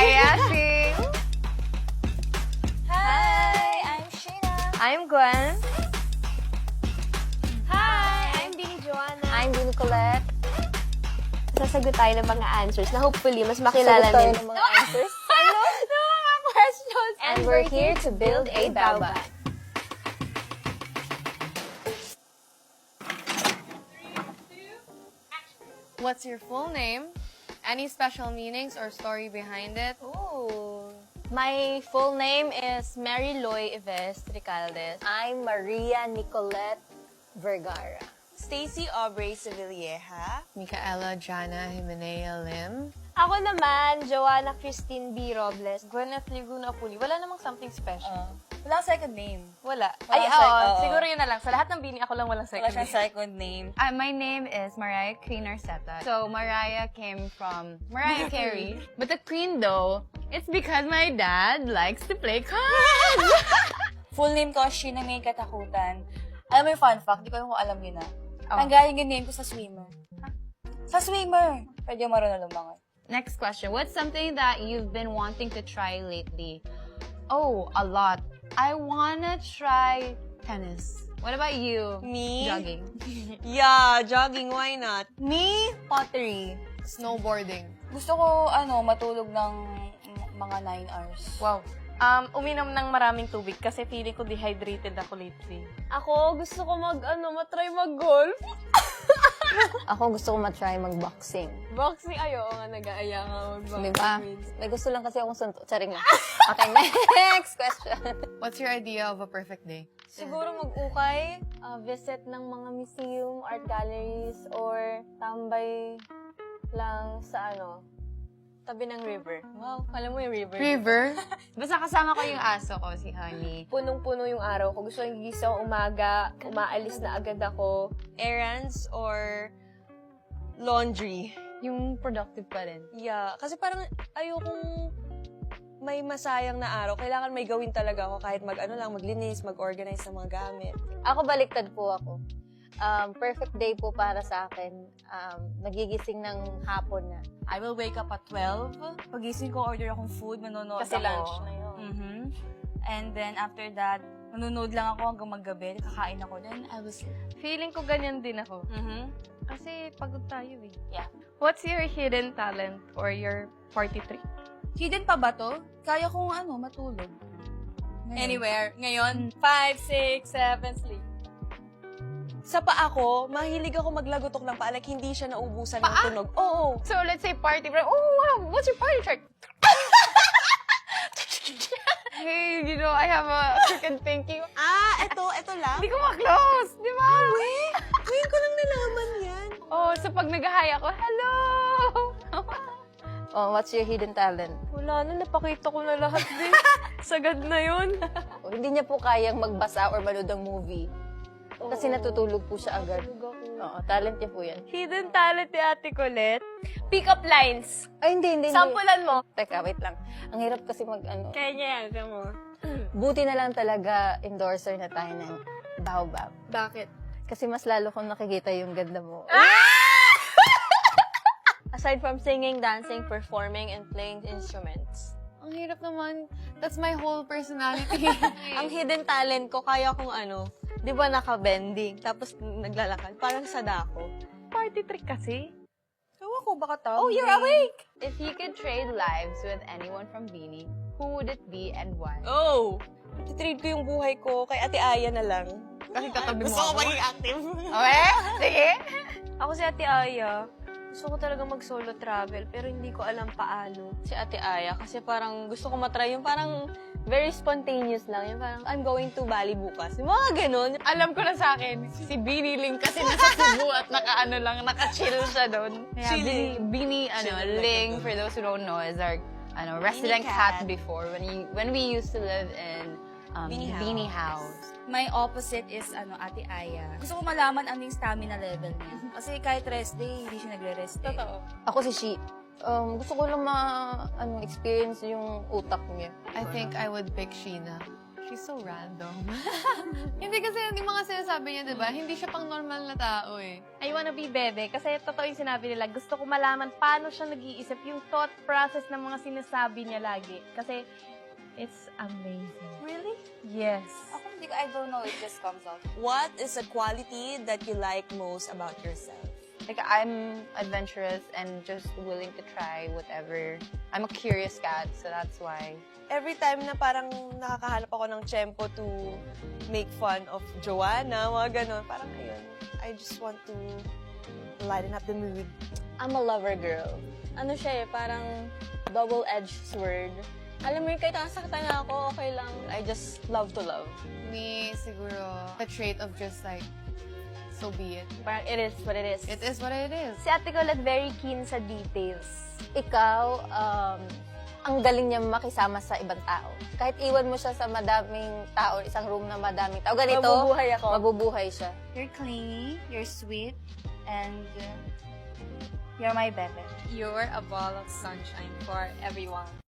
Yashing! Hi, I'm Sheena. I'm Gwen. Hi, I'm Bini Joanna. I'm Bini Colette. Sasagot tayo ng mga answers na hopefully mas makilala Sagot tayo nila. ng mga answers. Ano? Mga questions. And we're here to build a baobab. What's your full name? Any special meanings or story behind it? Ooh. My full name is Mary Loy Ives Tricaldes. I'm Maria Nicolette Vergara. Stacy Aubrey Sevilleja. Micaela Jana Jimenea Lim. Ako naman, Joanna Christine B. Robles. Gwyneth Liguna Puli. Wala namang something special. Wala second name. Wala. Walang Ay, oo. oo. Siguro yun na lang. Sa lahat ng Bini, ako lang walang Wala second siyang name. second name. My name is Mariah Queen Arceta. So, Mariah came from Mariah Carey. But the Queen, though, it's because my dad likes to play cards. Full name ko, Sheena May Katakutan. Alam mo yung fun fact, di ko alam kung alam yun na. Oh. Nanggaling yung name ko sa swimmer. Sa swimmer! Pwede yung marunong lumangoy. Next question. What's something that you've been wanting to try lately? Oh, a lot. I wanna try tennis. What about you? Me? Jogging. Yeah, jogging. Why not? Me, pottery. Snowboarding. Gusto ko, matulog ng mga 9 hours. Wow. Uminom ng maraming tubig kasi feeling ko dehydrated ako lately. Ako, gusto ko matry mag-golf. Ako gusto ko matry mag-boxing. Boxing, ayo nga, nag-aaya nga mag-boxing. Di ba? May gusto lang kasi akong sunto. Charing na. Okay, next question. What's your idea of a perfect day? Siguro mag-ukay, visit ng mga museum, art galleries, or tambay lang sa tabi ng river. Wow, alam mo yung river. River? Basta kasama ko yung aso ko, si Honey. Punong-puno yung araw ko. Gusto ko yung gising ako umaga, umaalis na agad ako. Errands or laundry. Yung productive pa rin. Yeah, kasi parang ayokong may masayang na araw. Kailangan may gawin talaga ako kahit maglinis, mag-organize ng mga gamit. Ako baliktad po ako. Perfect day po para sa akin. Nagigising ng hapon na. I will wake up at 12. Pagising ko, order akong food, manonood Kasi ako. lunch na yun. Mhm. And then after that, manonood lang ako hanggang maggabi. Kakain ako. Then I will sleep. Feeling ko ganyan din ako. Mhm. Kasi pagod tayo eh. Yeah. What's your hidden talent or your party trick? Hidden pa ba to? Kaya kong matulog. Ngayon. Anywhere. Ngayon, 5, 6, 7, sleep. Sa paa ko, mahilig ako maglagotok ng paa. Like, hindi siya naubusan ng tunog. Oo. So, let's say party, bro. Oh, wow! What's your party trick? Hey, I have a chicken thinking. Eto lang. Hindi ko ma-close, di ba? Ngayon ko lang nalaman yan. Oh, so pag nag-hi ako, hello! Oh, what's your hidden talent? Wala na, napakita ko na lahat din. Sagad na yun. Oh, hindi niya po kayang magbasa or manood ng movie. Kasi natutulog po siya agad. Oo, talent niya po yan. Hidden talent ni Ate Colette. Pick up lines. Ay, hindi. Sampulan mo. Teka, wait lang. Ang hirap kasi Kaya niya yan, kaya mo. Buti na lang talaga endorser na tayo ng Baobab. Bakit? Kasi mas lalo kong nakikita yung ganda mo. Aside from singing, dancing, performing, and playing instruments. Ang hirap naman. That's my whole personality. Ang hidden talent ko, kaya kong di ba naka-bending, tapos naglalakad, parang sadako. Party trick kasi. Ewan ko, baka tao. Oh, you're awake! If you could trade lives with anyone from Bini, who would it be and why? Oh! Ititrade ko yung buhay ko kay Ate Aya na lang. Kasi katabi mo Gusto ko ako. maging active. Okay? Sige. Ako si Ate Aya. Gusto ko talaga mag-solo travel, pero hindi ko alam paano. Si Ate Aya, kasi parang gusto ko matry yung parang very spontaneous lang. Yung parang, I'm going to Bali bukas. Yung mga ganun. Alam ko na sa akin, si Bini Ling kasi nasa Cebu at naka-chill siya doon. Kaya Chilling. Bini Chilling Ling, for those who don't know, is our resident cat cat. before when we used to live in Bini House. My opposite is Ate Aya. Gusto ko malaman ano yung stamina level niya. Kasi kahit rest day, hindi siya nagre-rest day. Totoo. Ako si She. Gusto ko lang experience yung utak niya. I think I would pick Sheena. she's so random. Hindi kasi yung mga sinasabi niya, di ba? Hindi siya pang normal na tao eh. I wanna be bebe kasi totoo yung sinabi nila. Gusto ko malaman paano siya nag-iisip, yung thought process ng mga sinasabi niya lagi. Kasi it's amazing. Really? Yes. Ako hindi ko, I don't know, it just comes out. What is a quality that you like most about yourself? Like, I'm adventurous and just willing to try whatever. I'm a curious cat, so that's why. Every time na parang nakakahanap ako ng tiyempo to make fun of Joanna, mga ganon, parang ayun, I just want to lighten up the mood. I'm a lover girl. Ano siya eh, parang double-edged sword. Alam mo yun, kahit nasaktan na ako, okay lang. I just love to love. Me, siguro, the trait of just like, so be it. Parang it is what it is. It is what it is. Si Ate Colette very keen sa details. Ikaw, ang galing niya makisama sa ibang tao. Kahit iwan mo siya sa madaming tao, isang room na madaming tao, ganito, Mabubuhay ako. mabubuhay siya. You're clingy, you're sweet, and you're my bebe. You're a ball of sunshine for everyone.